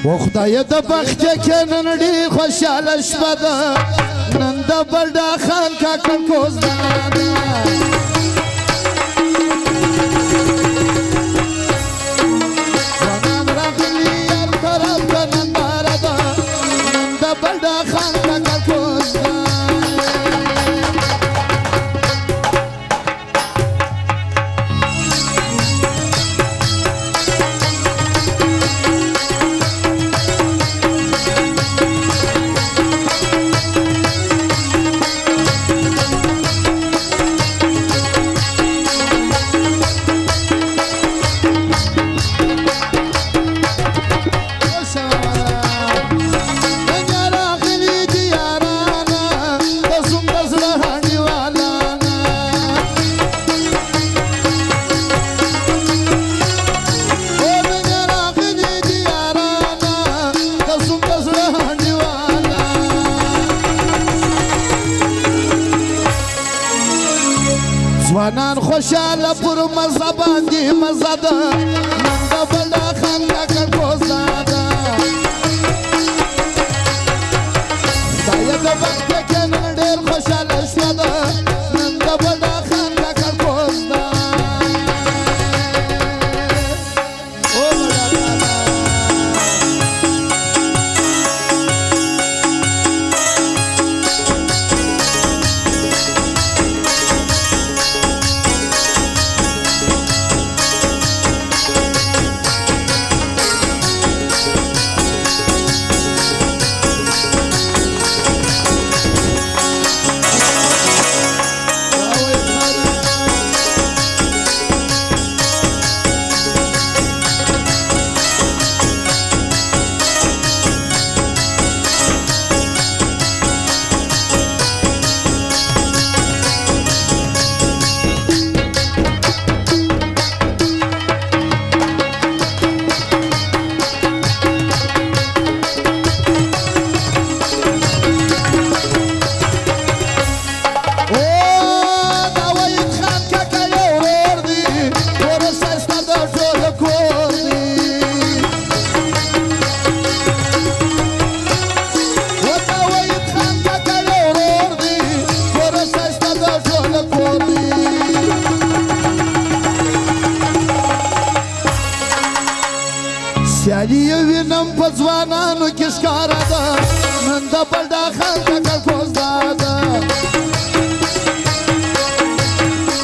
و خدای د بخت کې نن ډېر خوشاله شپه ده نن د بلډا خان کاکړ کوز ده ځوانان راغلي هر طرف ته ننداره ده نن د بلډا خان کاکړ کوز ده ځوانان خوشاله پر مزه باندې مزه ده نن د بلډا خان کاکړ کوزه ده خدایه د بخت کې نن ډېر خوشاله شوه ده نن د بلډا خان کاکړ کوز ده سیالي وینم په ځوانانو کې ښکاره ده نن د بلډا خان کاکړ کوز ده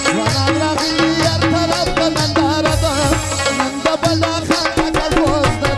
ځوانان راغلي هر طرف ته ننداره ده نن د بلډا خان کاکړ کوز ده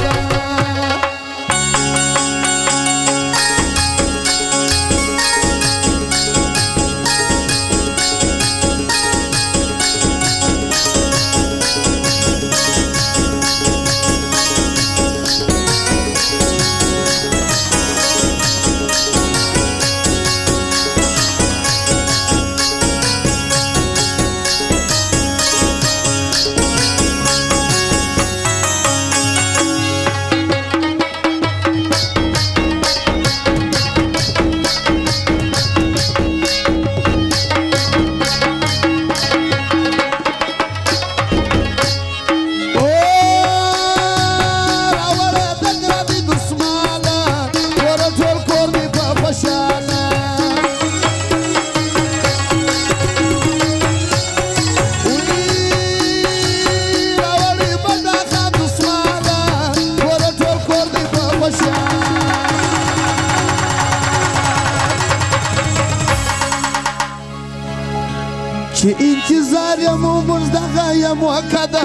چې انتظار یم موږ دغه یم وکده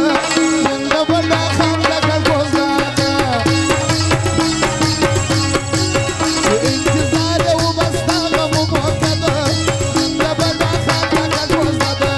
نن د بلډا خان کاکړ کوز ده چې انتظار یم بس دغه موږ وکده نن د بلډا خان کاکړ کوز ده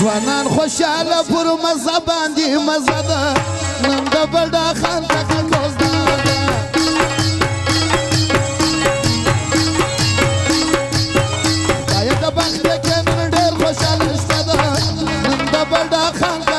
ځوانان خوشاله پر مزه باندې مزه ده نن د بډا خان کاکا کوزده ده دا یې د بخت کې نن ډېر خوشاله شپه ده نن د بډا خان